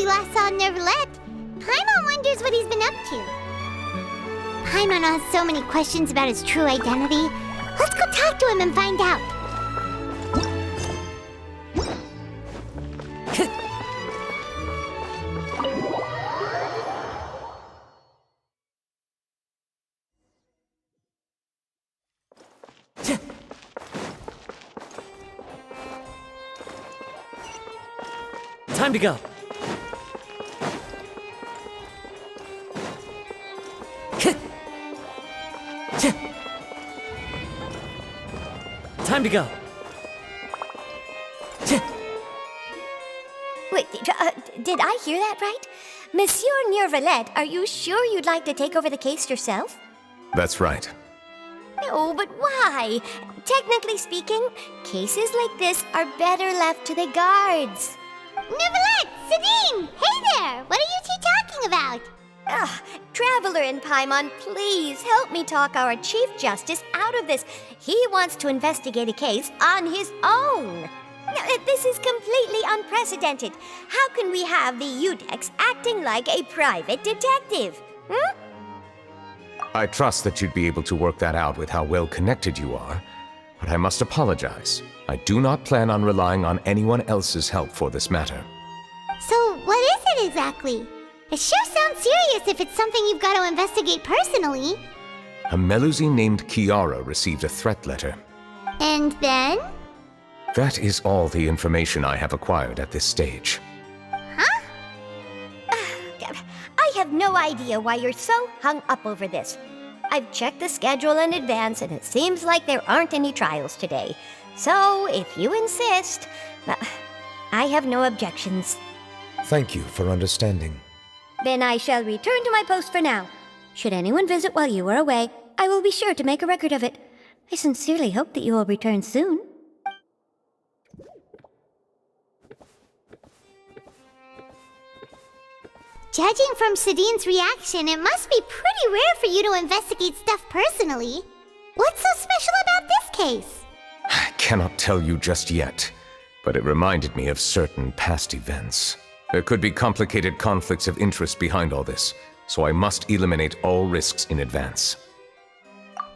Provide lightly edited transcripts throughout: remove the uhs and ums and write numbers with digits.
last saw Neverlet, Paimon wonders what he's been up to. Paimon has so many questions about his true identity. Let's go talk to him and find out. Time to go. Time to go. Wait, did I hear that right? Monsieur Neverlet, are you sure you'd like to take over the case yourself? That's right. No, but why? Technically speaking, cases like this are better left to the guards. Neverlet! Sidine! Hey there! What are you two talking about? Traveler and Paimon, please help me talk our Chief Justice out of this. He wants to investigate a case on his own. This is completely unprecedented. How can we have the Udex acting like a private detective? I trust that you'd be able to work that out with how well connected you are, but I must apologize. I do not plan on relying on anyone else's help for this matter. So, what is it exactly? It sure sounds serious if it's something you've got to investigate personally. A Melusine named Kiara received a threat letter. And then? That is all the information I have acquired at this stage. Huh? I have no idea why you're so hung up over this. I've checked the schedule in advance, and it seems like there aren't any trials today. So, if you insist, I have no objections. Thank you for understanding. Then I shall return to my post for now. Should anyone visit while you are away, I will be sure to make a record of it. I sincerely hope that you will return soon. Judging from Sidine's reaction, it must be pretty rare for you to investigate stuff personally. What's so special about this case? I cannot tell you just yet, but it reminded me of certain past events. There could be complicated conflicts of interest behind all this, so I must eliminate all risks in advance.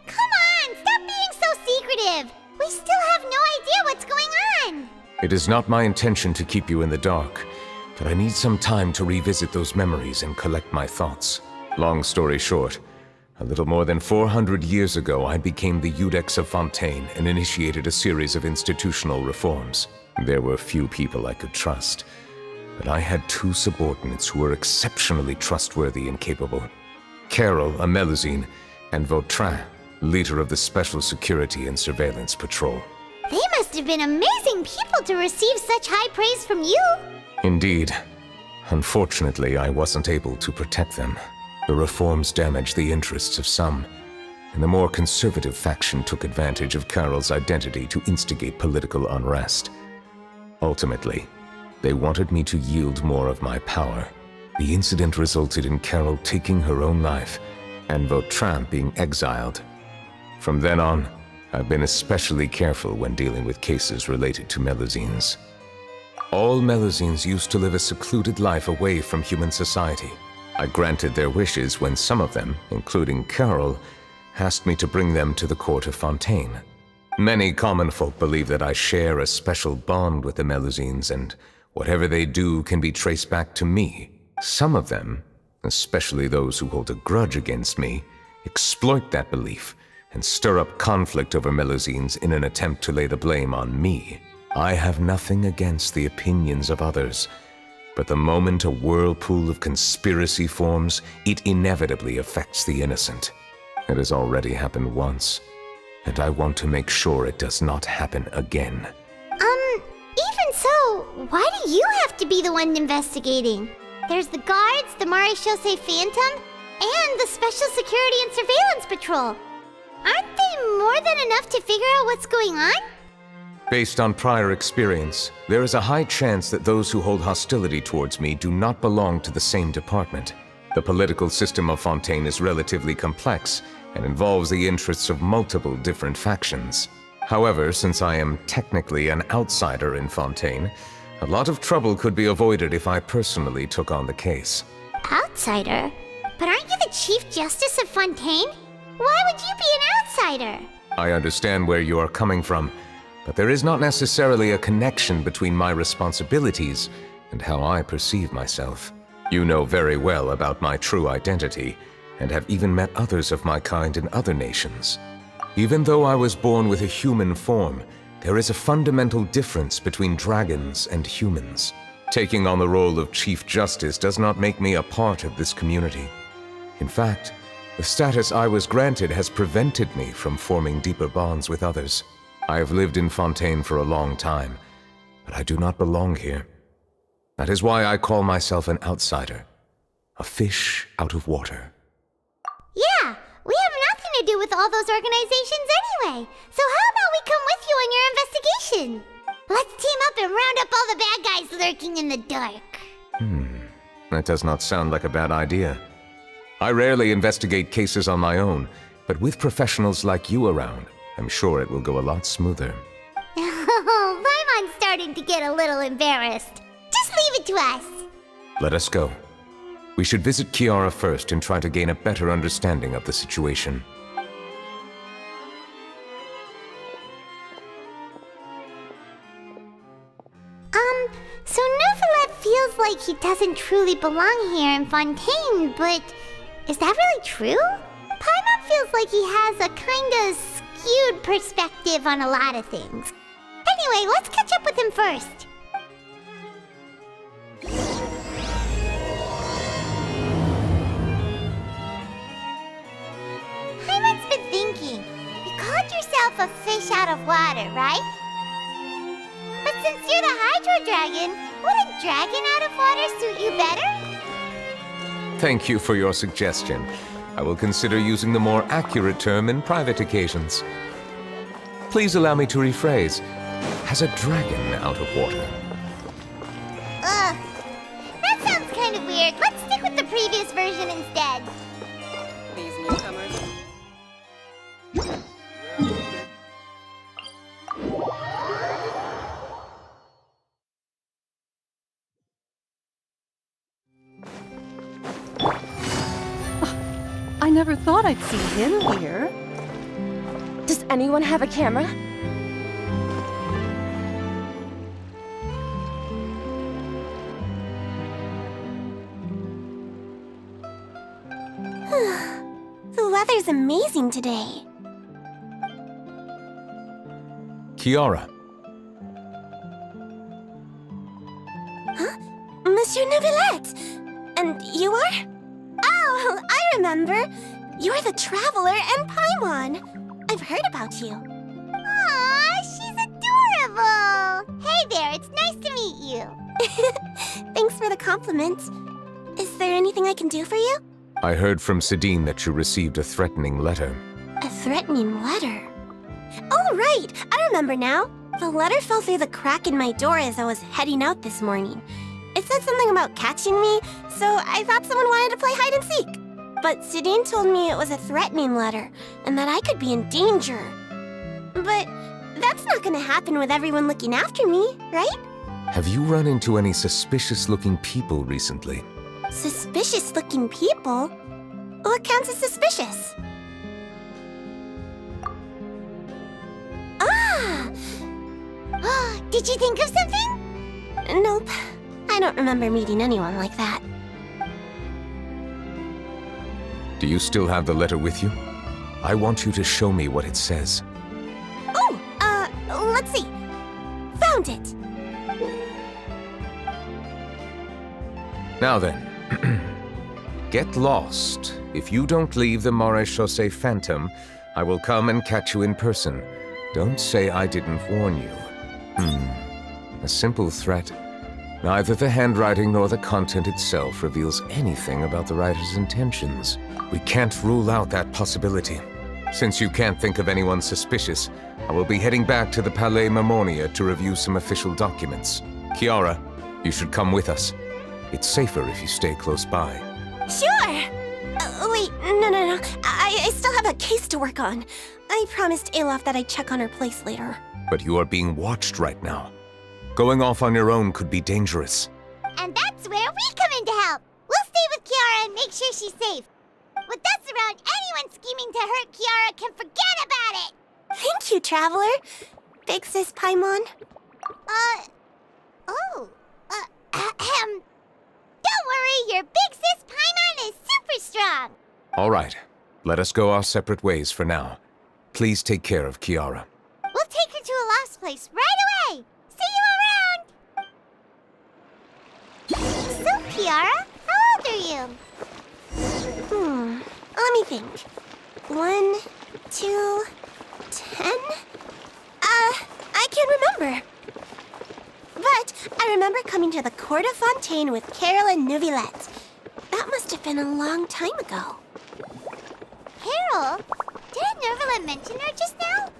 Come on, stop being so secretive! We still have no idea what's going on! It is not my intention to keep you in the dark, but I need some time to revisit those memories and collect my thoughts. Long story short, a little more than 400 years ago, I became the Udex of Fontaine and initiated a series of institutional reforms. There were few people I could trust, but I had two subordinates who were exceptionally trustworthy and capable. Carol, a Melusine, and Vautrin, leader of the Special Security and Surveillance Patrol. They must have been amazing people to receive such high praise from you! Indeed. Unfortunately, I wasn't able to protect them. The reforms damaged the interests of some, and the more conservative faction took advantage of Carol's identity to instigate political unrest. Ultimately, they wanted me to yield more of my power. The incident resulted in Carol taking her own life, and Vautrin being exiled. From then on, I've been especially careful when dealing with cases related to Melusines. All Melusines used to live a secluded life away from human society. I granted their wishes when some of them, including Carol, asked me to bring them to the court of Fontaine. Many common folk believe that I share a special bond with the Melusines, and whatever they do can be traced back to me. Some of them, especially those who hold a grudge against me, exploit that belief and stir up conflict over Melusines in an attempt to lay the blame on me. I have nothing against the opinions of others, but the moment a whirlpool of conspiracy forms, it inevitably affects the innocent. It has already happened once, and I want to make sure it does not happen again. Even so, why do you have to be the one investigating? There's the guards, the Maréchaussée Phantom, and the Special Security and Surveillance Patrol. Aren't they more than enough to figure out what's going on? Based on prior experience, there is a high chance that those who hold hostility towards me do not belong to the same department. The political system of Fontaine is relatively complex and involves the interests of multiple different factions. However, since I am technically an outsider in Fontaine, A lot of trouble could be avoided if I personally took on the case. Outsider? But aren't you the Chief Justice of Fontaine? Why would you be an outsider? I understand where you are coming from, but there is not necessarily a connection between my responsibilities and how I perceive myself. You know very well about my true identity, and have even met others of my kind in other nations. Even though I was born with a human form, there is a fundamental difference between dragons and humans. Taking on the role of Chief Justice does not make me a part of this community. In fact, the status I was granted has prevented me from forming deeper bonds with others. I have lived in Fontaine for a long time, but I do not belong here. That is why I call myself an outsider, a fish out of water. Yeah, we have nothing to do with all those organizations anyway. So how about we come with you on your investigation? Let's team up and round up all the bad guys lurking in the dark. That does not sound like a bad idea. I rarely investigate cases on my own, but with professionals like you around, I'm sure it will go a lot smoother. Oh, Paimon's starting to get a little embarrassed. Just leave it to us. Let us go. We should visit Kiara first and try to gain a better understanding of the situation. So Neuvillette feels like he doesn't truly belong here in Fontaine, but is that really true? Paimon feels like he has a kinda skewed perspective on a lot of things. Anyway, let's catch up with him first. Paimon's been thinking. You called yourself a fish out of water, right? But since you're the Hydro Dragon, would a dragon out of water suit you better? Thank you for your suggestion. I will consider using the more accurate term in private occasions. Please allow me to rephrase. Has a dragon out of water? Ugh. That sounds kind of weird. Let's stick with the previous version instead. These newcomers. I never thought I'd see him here. Does anyone have a camera? The weather's amazing today. Kiara, Monsieur Neuvillette! And you are? Oh, I remember. You're the Traveler and Paimon. I've heard about you. Aw, she's adorable! Hey there, it's nice to meet you. Thanks for the compliment. Is there anything I can do for you? I heard from Sidine that you received a threatening letter. A threatening letter? Oh, right! I remember now. The letter fell through the crack in my door as I was heading out this morning. It said something about catching me, so I thought someone wanted to play hide and seek. But Sidine told me it was a threatening letter, and that I could be in danger. But that's not gonna happen with everyone looking after me, right? Have you run into any suspicious-looking people recently? Suspicious-looking people? What counts as suspicious? Ah! Did you think of something? Nope. I don't remember meeting anyone like that. Do you still have the letter with you? I want you to show me what it says. Oh, let's see. Found it. Now then, get lost. If you don't leave the Maréchaussée Phantom, I will come and catch you in person. Don't say I didn't warn you. A simple threat. Neither the handwriting nor the content itself reveals anything about the writer's intentions. We can't rule out that possibility. Since you can't think of anyone suspicious, I will be heading back to the Palais Mermonia to review some official documents. Kiara, you should come with us. It's safer if you stay close by. Sure! Wait, no. I still have a case to work on. I promised Alof that I'd check on her place later. But you are being watched right now. Going off on your own could be dangerous. And that's where we come in to help. We'll stay with Kiara and make sure she's safe. With us around, anyone scheming to hurt Kiara can forget about it. Thank you, Traveler. Big Sis Paimon. Don't worry, your big sis Paimon is super strong. All right, let us go our separate ways for now. Please take care of Kiara. We'll take her to a lost place right away. See you around. So, Kiara, how old are you? Let me think. 1, 2, 10? I can't remember. But I remember coming to the Court of Fontaine with Carol and Neuvillette. That must have been a long time ago. Carol? Did Neuvillette mention her just now?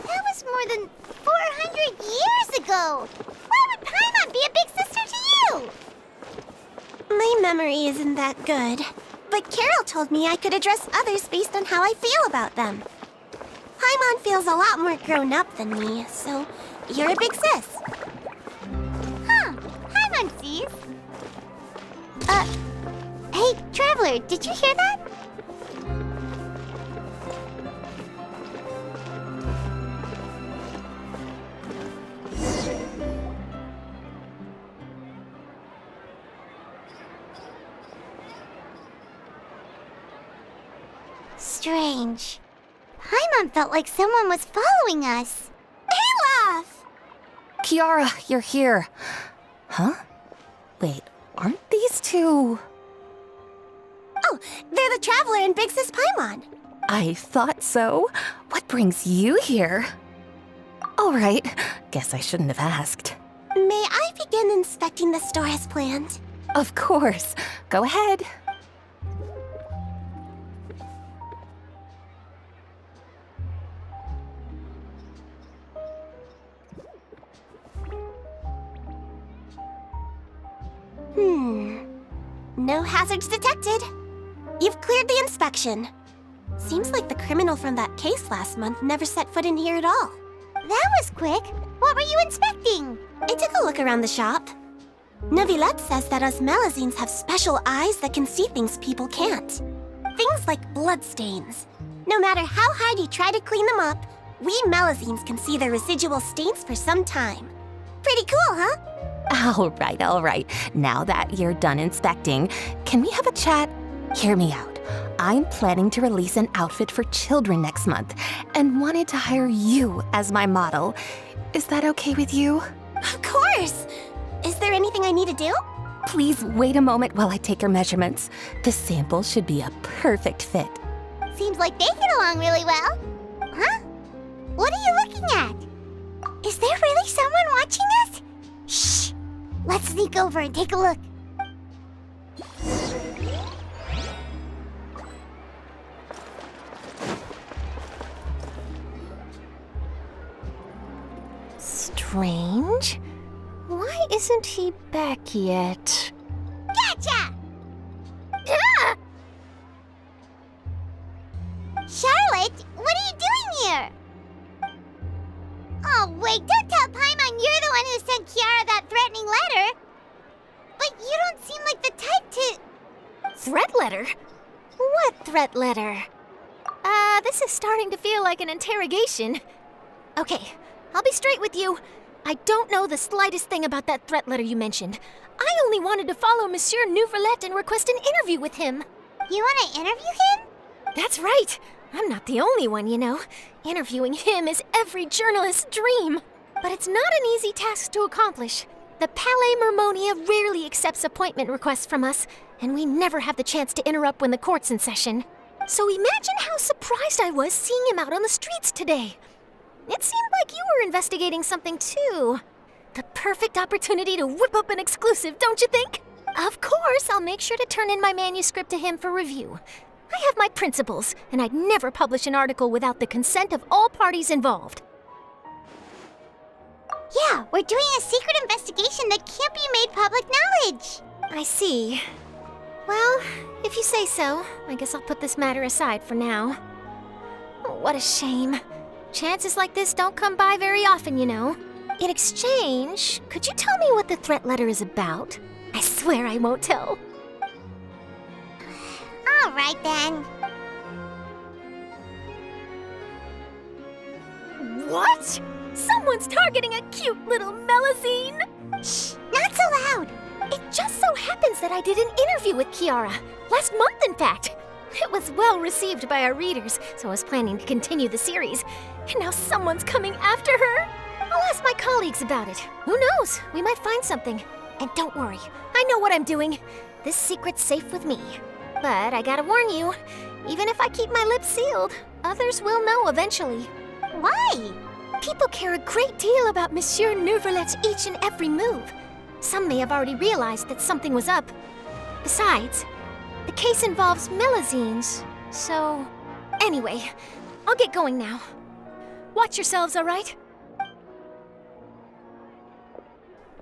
That was more than 400 years ago. Why would Paimon be a big sister to you? My memory isn't that good. But Carol told me I could address others based on how I feel about them. Paimon feels a lot more grown up than me, so you're a big sis. Huh. Paimon sees. Hey, Traveler, did you hear that? Strange. Paimon felt like someone was following us. Olaf! Kiara, you're here. Huh? Wait, aren't these two... Oh, they're the Traveler and Big Sis Paimon. I thought so. What brings you here? All right, guess I shouldn't have asked. May I begin inspecting the store as planned? Of course. Go ahead. No hazards detected. You've cleared the inspection. Seems like the criminal from that case last month never set foot in here at all. That was quick. What were you inspecting? I took a look around the shop. Neuvillette says that us Melazines have special eyes that can see things people can't. Things like bloodstains. No matter how hard you try to clean them up, we Melazines can see the residual stains for some time. Pretty cool, huh? All right. Now that you're done inspecting, can we have a chat? Hear me out. I'm planning to release an outfit for children next month and wanted to hire you as my model. Is that okay with you? Of course! Is there anything I need to do? Please wait a moment while I take your measurements. The sample should be a perfect fit. Seems like they get along really well. Huh? What are you looking at? Is there really someone watching us? Shh! Let's sneak over and take a look. Strange. Why isn't he back yet? Gotcha! Ah! Charlotte, what are you doing here? Oh, wait, don't tell Paimon you're the one who sent Kiara that threatening letter. But you don't seem like the type to... Threat letter? What threat letter? This is starting to feel like an interrogation. Okay, I'll be straight with you. I don't know the slightest thing about that threat letter you mentioned. I only wanted to follow Monsieur Neuvillette and request an interview with him. You want to interview him? That's right. I'm not the only one, you know. Interviewing him is every journalist's dream. But it's not an easy task to accomplish. The Palais Mermonia rarely accepts appointment requests from us, and we never have the chance to interrupt when the court's in session. So imagine how surprised I was seeing him out on the streets today. It seemed like you were investigating something too. The perfect opportunity to whip up an exclusive, don't you think? Of course, I'll make sure to turn in my manuscript to him for review. I have my principles, and I'd never publish an article without the consent of all parties involved. Yeah, we're doing a secret investigation that can't be made public knowledge. I see. Well, if you say so, I guess I'll put this matter aside for now. Oh, what a shame. Chances like this don't come by very often, you know. In exchange, could you tell me what the threat letter is about? I swear I won't tell. All right then. What? Someone's targeting a cute little Melazine? Shh, not so loud. It just so happens that I did an interview with Kiara. Last month, in fact. It was well received by our readers, so I was planning to continue the series. And now someone's coming after her. I'll ask my colleagues about it. Who knows? We might find something. And don't worry, I know what I'm doing. This secret's safe with me. But I gotta warn you, even if I keep my lips sealed, others will know eventually. Why? People care a great deal about Monsieur Neuvrelet's each and every move. Some may have already realized that something was up. Besides, the case involves Melazines, so... Anyway, I'll get going now. Watch yourselves, all right?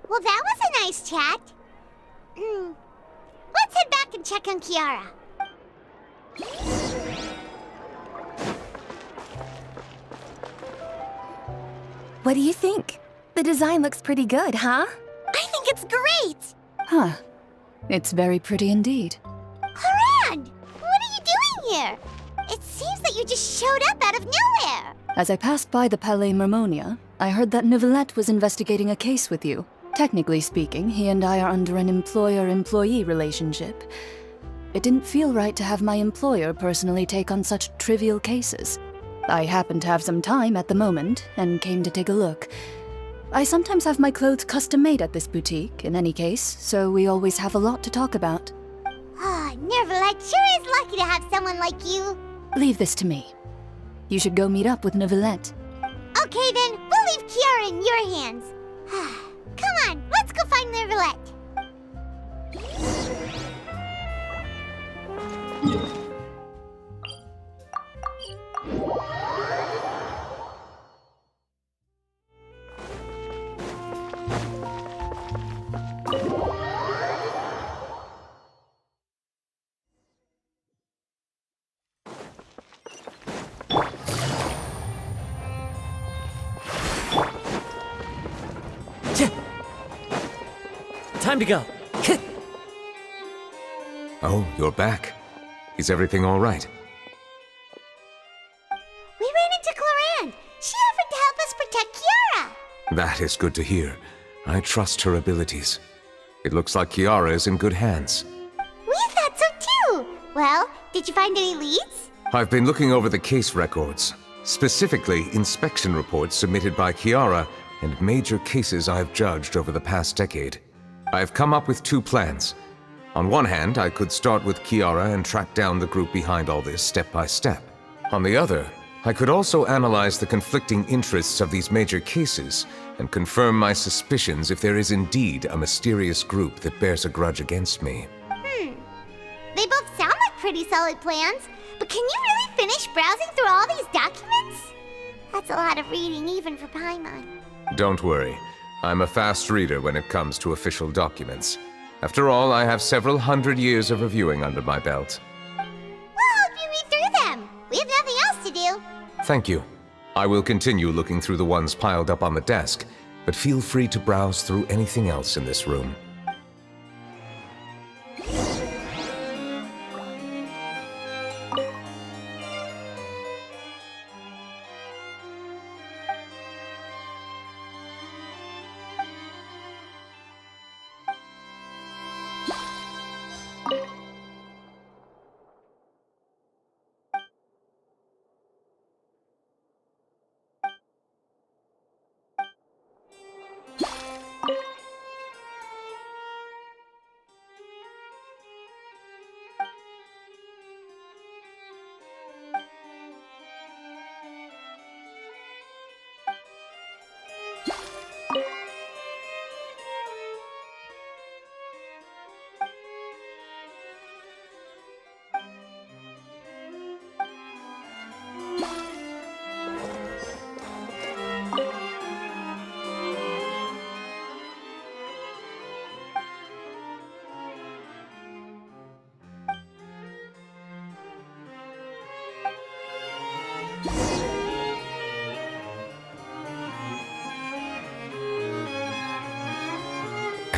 Well, that was a nice chat. Let's head back and check on Kiara. What do you think? The design looks pretty good, huh? I think it's great! Huh. It's very pretty indeed. Haran! What are you doing here? It seems that you just showed up out of nowhere. As I passed by the Palais Mermonia, I heard that Neuvillette was investigating a case with you. Technically speaking, he and I are under an employer-employee relationship. It didn't feel right to have my employer personally take on such trivial cases. I happened to have some time at the moment, and came to take a look. I sometimes have my clothes custom-made at this boutique, in any case, so we always have a lot to talk about. Ah, Neuvillette sure is lucky to have someone like you. Leave this to me. You should go meet up with Neuvillette. Okay then, we'll leave Kiara in your hands. Come on, let's go find Neuvillette. Time to go. Oh, you're back. Is everything all right? We ran into Cloran. She offered to help us protect Kiara. That is good to hear. I trust her abilities. It looks like Kiara is in good hands. We thought so too. Well, did you find any leads? I've been looking over the case records, specifically inspection reports submitted by Kiara and major cases I've judged over the past decade. I've come up with two plans. On one hand, I could start with Kiara and track down the group behind all this step by step. On the other, I could also analyze the conflicting interests of these major cases and confirm my suspicions if there is indeed a mysterious group that bears a grudge against me. They both sound like pretty solid plans, but can you really finish browsing through all these documents? That's a lot of reading even for Paimon. Don't worry. I'm a fast reader when it comes to official documents. After all, I have several hundred years of reviewing under my belt. We'll help you read through them. We have nothing else to do. Thank you. I will continue looking through the ones piled up on the desk, but feel free to browse through anything else in this room.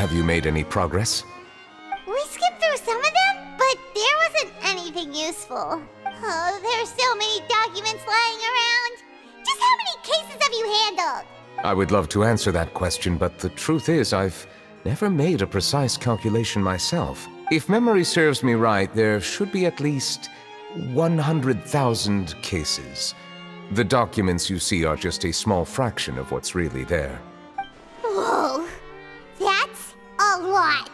Have you made any progress? We skipped through some of them, but there wasn't anything useful. Oh, there's so many documents lying around. Just how many cases have you handled? I would love to answer that question, but the truth is I've never made a precise calculation myself. If memory serves me right, there should be at least 100,000 cases. The documents you see are just a small fraction of what's really there. Whoa, that's a lot.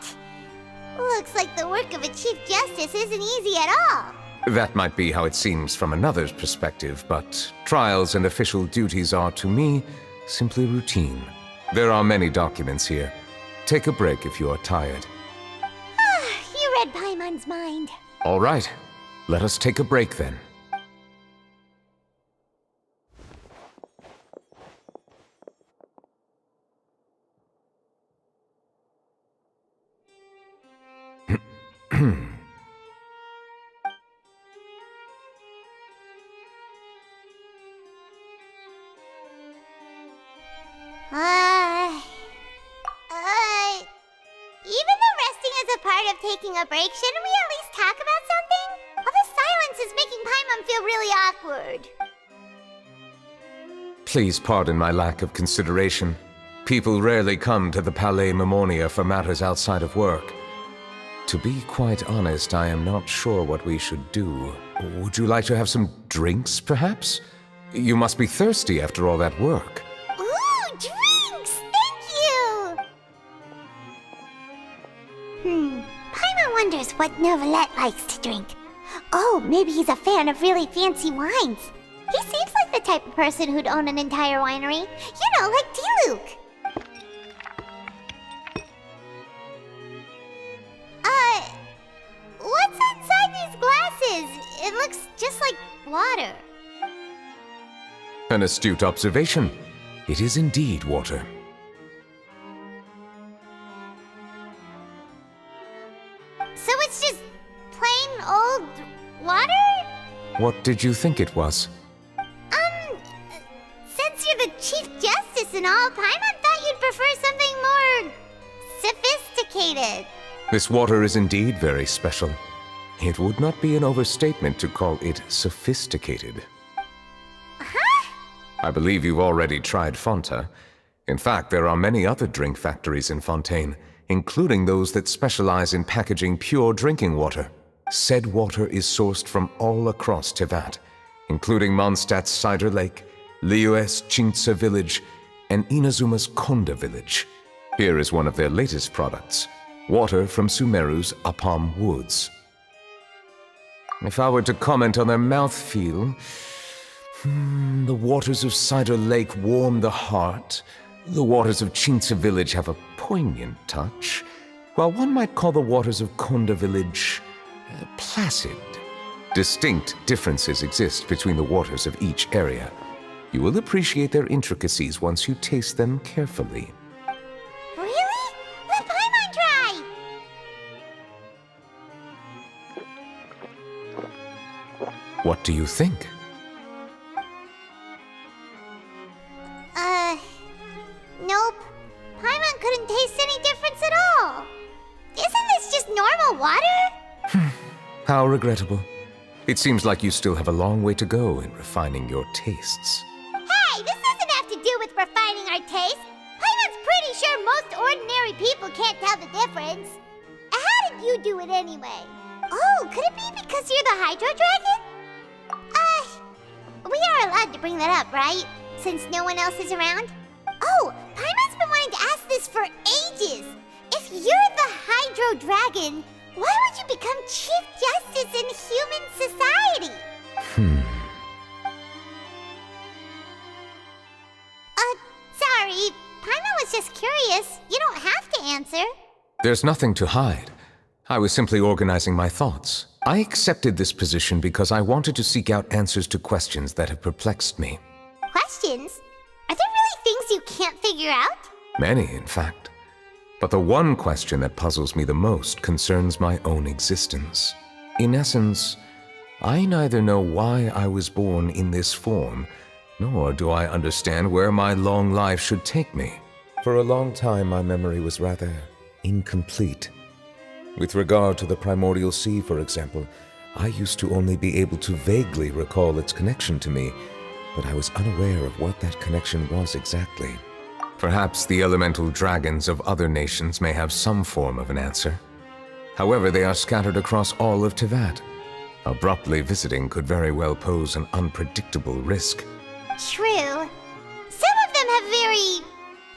Looks like the work of a Chief Justice isn't easy at all. That might be how it seems from another's perspective, but trials and official duties are, to me, simply routine. There are many documents here. Take a break if you are tired. You read Paimon's mind. All right, let us take a break then. Even though resting is a part of taking a break, shouldn't we at least talk about something? All this silence is making Paimon feel really awkward. Please pardon my lack of consideration. People rarely come to the Palais Mermonia for matters outside of work. To be quite honest, I am not sure what we should do. Would you like to have some drinks, perhaps? You must be thirsty after all that work. Ooh, drinks! Thank you! Paimon wonders what Novelette likes to drink. Oh, maybe he's a fan of really fancy wines. He seems like the type of person who'd own an entire winery. You know, like Diluc. What's inside these glasses? It looks just like water. An astute observation. It is indeed water. So it's just plain old water? What did you think it was? Since you're the Chief Justice and all, Paimon thought you'd prefer something more sophisticated. This water is indeed very special. It would not be an overstatement to call it sophisticated. Huh? I believe you've already tried Fonta. In fact, there are many other drink factories in Fontaine, including those that specialize in packaging pure drinking water. Said water is sourced from all across Tevat, including Mondstadt's Cider Lake, Liyue's Chintsa Village, and Inazuma's Konda Village. Here is one of their latest products, water from Sumeru's Apam Woods. If I were to comment on their mouthfeel, the waters of Cider Lake warm the heart, the waters of Chintsa Village have a poignant touch, while one might call the waters of Konda Village placid. Distinct differences exist between the waters of each area. You will appreciate their intricacies once you taste them carefully. Really? Let Paimon try! What do you think? Nope. Paimon couldn't taste any difference at all. Isn't this just normal water? How regrettable. It seems like you still have a long way to go in refining your tastes. Hey, this doesn't have to do with refining our taste. Paimon's pretty sure most ordinary people can't tell the difference. How did you do it anyway? Oh, could it be because you're the Hydro Dragon? We are allowed to bring that up, right? Since no one else is around? Oh, Paimon's been wanting to ask this for ages. If you're the Hydro Dragon, why would you become Chief Justice in human society? Sorry. Paimon was just curious. You don't have to answer. There's nothing to hide. I was simply organizing my thoughts. I accepted this position because I wanted to seek out answers to questions that have perplexed me. Questions? Are there really things you can't figure out? Many, in fact. But the one question that puzzles me the most concerns my own existence. In essence, I neither know why I was born in this form, nor do I understand where my long life should take me. For a long time, my memory was rather incomplete. With regard to the primordial sea, for example, I used to only be able to vaguely recall its connection to me, but I was unaware of what that connection was exactly. Perhaps the elemental dragons of other nations may have some form of an answer. However, they are scattered across all of Tevat. Abruptly visiting could very well pose an unpredictable risk. True. Some of them have very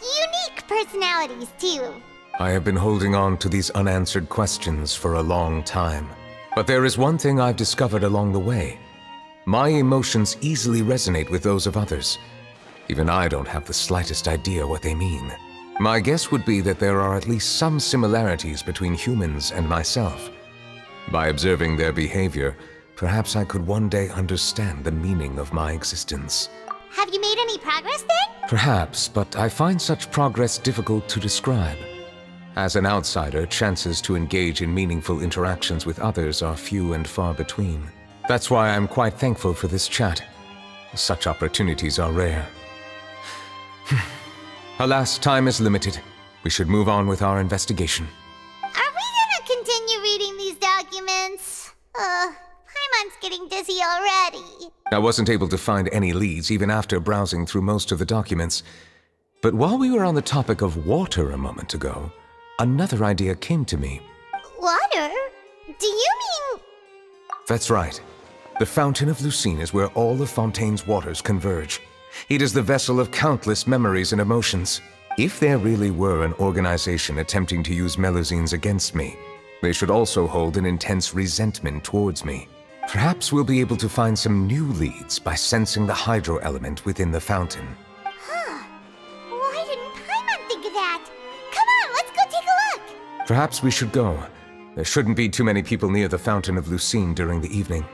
unique personalities, too. I have been holding on to these unanswered questions for a long time. But there is one thing I've discovered along the way. My emotions easily resonate with those of others. Even I don't have the slightest idea what they mean. My guess would be that there are at least some similarities between humans and myself. By observing their behavior, perhaps I could one day understand the meaning of my existence. Have you made any progress then? Perhaps, but I find such progress difficult to describe. As an outsider, chances to engage in meaningful interactions with others are few and far between. That's why I'm quite thankful for this chat. Such opportunities are rare. Alas, time is limited. We should move on with our investigation. Are we gonna continue reading these documents? Paimon's getting dizzy already. I wasn't able to find any leads even after browsing through most of the documents. But while we were on the topic of water a moment ago, another idea came to me. Water? Do you mean... That's right. The Fountain of Lucine is where all of Fontaine's waters converge. It is the vessel of countless memories and emotions. If there really were an organization attempting to use Melusines against me, they should also hold an intense resentment towards me. Perhaps we'll be able to find some new leads by sensing the hydro element within the fountain. Huh. Why didn't Paimon think of that? Come on, let's go take a look! Perhaps we should go. There shouldn't be too many people near the Fountain of Lucine during the evening.